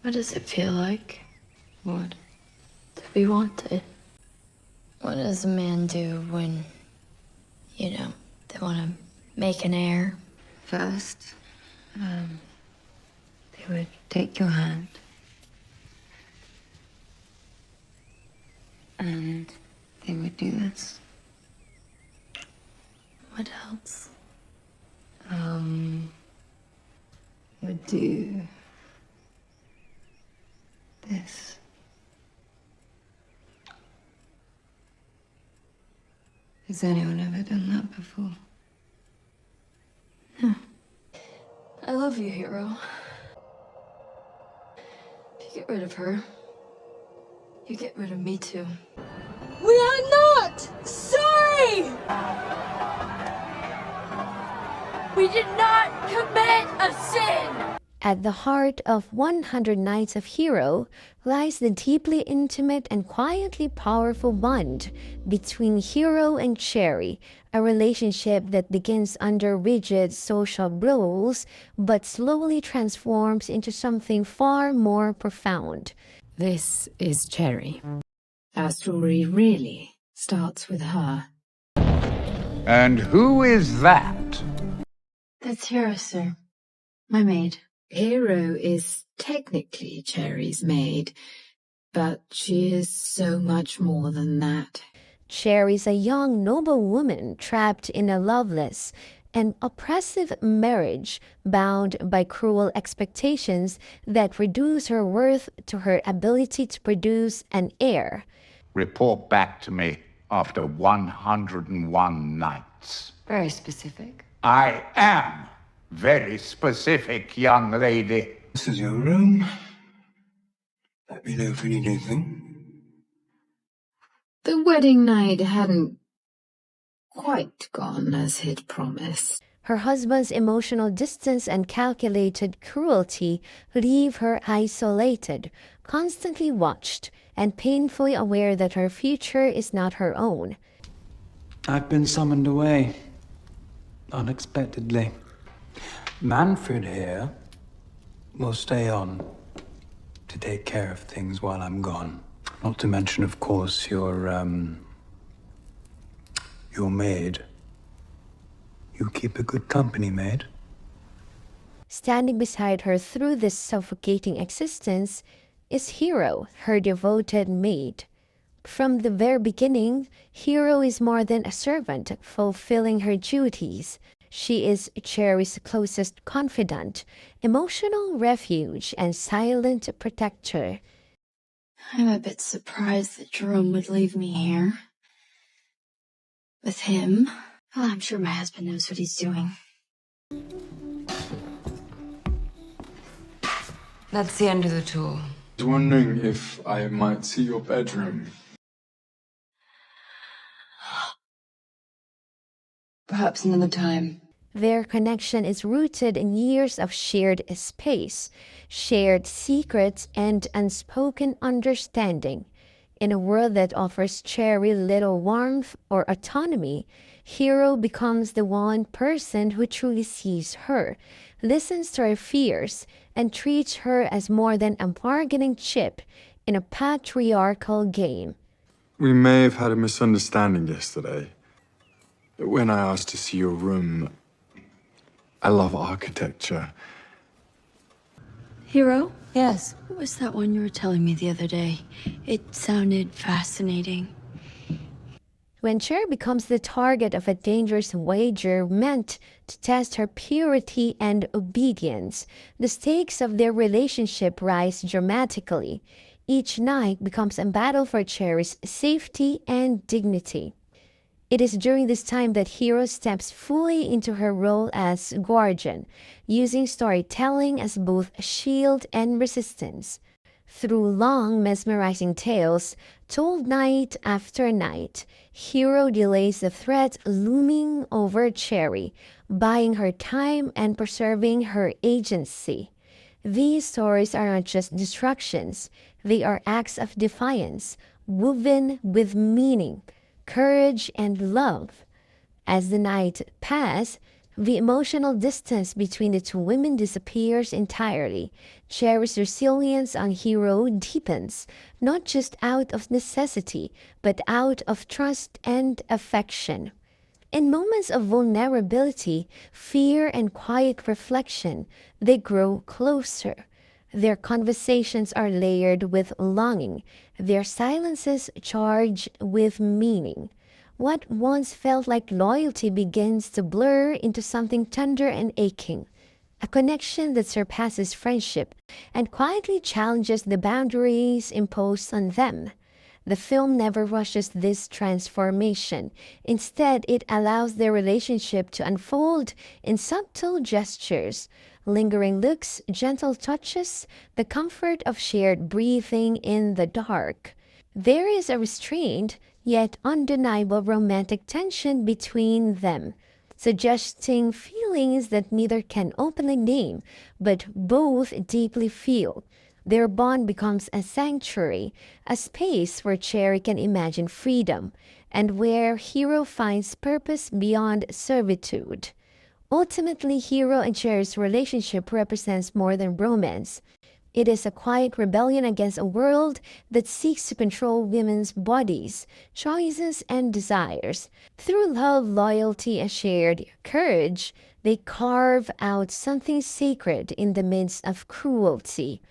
What does it feel like What? to be wanted? What does a man do when, they want to make an heir? First, they would take your hand. And they would do this. What else? Would do this. Has anyone ever done that before? I love you, hero. If you get rid of her, you get rid of me too. We are not sorry! We did not commit a sin! At the heart of 100 Nights of Hero lies the deeply intimate and quietly powerful bond between Hero and Cherry, a relationship that begins under rigid social rules but slowly transforms into something far more profound. This is Cherry. Our story really starts with her. And who is that? That's Hero, sir. My maid. Hero is technically Cherry's maid, but she is so much more than that. Cherry's a young noblewoman trapped in a loveless and oppressive marriage, bound by cruel expectations that reduce her worth to her ability to produce an heir. Report back to me after 101 nights. Very specific. I am very specific, young lady. This is your room. Let me know if you need anything. The wedding night hadn't quite gone as he'd promised. Her husband's emotional distance and calculated cruelty leave her isolated, constantly watched, and painfully aware that her future is not her own. I've been summoned away. Unexpectedly. Manfred here will stay on to take care of things while I'm gone. Not to mention, of course, your maid. You keep a good company, maid. Standing beside her through this suffocating existence is Hero, her devoted maid. From the very beginning, Hero is more than a servant, fulfilling her duties. She is Cherry's closest confidant, emotional refuge, and silent protector. I'm a bit surprised that Jerome would leave me here. With him. Well, I'm sure my husband knows what he's doing. That's the end of the tour. I was wondering if I might see your bedroom. Perhaps another time. Their connection is rooted in years of shared space, shared secrets, and unspoken understanding. In a world that offers Cherry little warmth or autonomy, Hero becomes the one person who truly sees her, listens to her fears, and treats her as more than a bargaining chip in a patriarchal game. We may have had a misunderstanding yesterday. When I asked to see your room, I love architecture. Hero? Yes. What was that one you were telling me the other day? It sounded fascinating. When Cher becomes the target of a dangerous wager meant to test her purity and obedience, the stakes of their relationship rise dramatically. Each night becomes a battle for Cher's safety and dignity. It is during this time that Hero steps fully into her role as guardian, using storytelling as both shield and resistance. Through long, mesmerizing tales, told night after night, Hero delays the threat looming over Cherry, buying her time and preserving her agency. These stories are not just destructions, they are acts of defiance, woven with meaning, courage, and love. As the night passes, The emotional distance between the two women disappears entirely. Cherry's resilience on Hero deepens, not just out of necessity, but out of trust and affection. In moments of vulnerability, fear, and quiet reflection, they grow closer. Their conversations are layered with longing, their silences charged with meaning. What once felt like loyalty begins to blur into something tender and aching, a connection that surpasses friendship and quietly challenges the boundaries imposed on them. The film never rushes this transformation. Instead, it allows their relationship to unfold in subtle gestures, lingering looks, gentle touches, the comfort of shared breathing in the dark. There is a restrained, yet undeniable romantic tension between them, suggesting feelings that neither can openly name, but both deeply feel. Their bond becomes a sanctuary, a space where Cherry can imagine freedom, and where Hero finds purpose beyond servitude. Ultimately, Hero and Cherry's relationship represents more than romance. It is a quiet rebellion against a world that seeks to control women's bodies, choices, and desires. Through love, loyalty, and shared courage, they carve out something sacred in the midst of cruelty.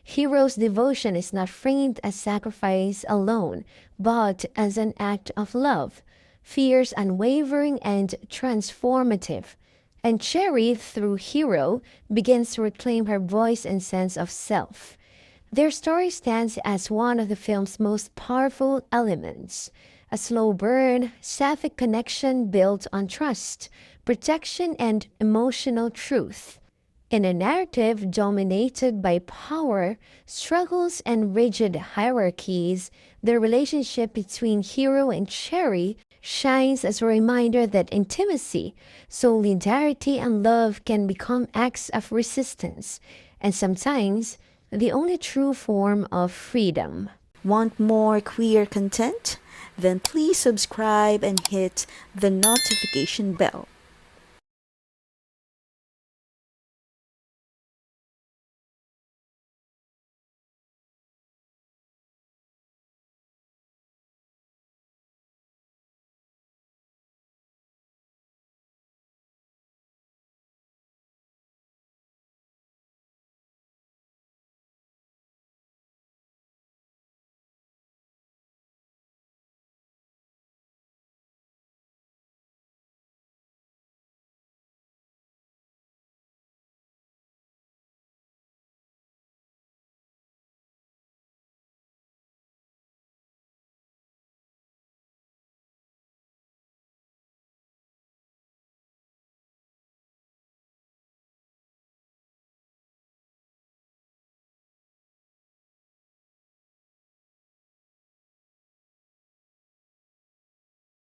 Hero's devotion is not framed as sacrifice alone, but as an act of love, fierce, unwavering, and transformative. And Cherry, through Hero, begins to reclaim her voice and sense of self. Their story stands as one of the film's most powerful elements, a slow burn, sapphic connection built on trust, protection, and emotional truth. In a narrative dominated by power, struggles, and rigid hierarchies, the relationship between Hero and Cherry shines as a reminder that intimacy, solidarity, and love can become acts of resistance, and sometimes the only true form of freedom. Want more queer content? Then please subscribe and hit the notification bell.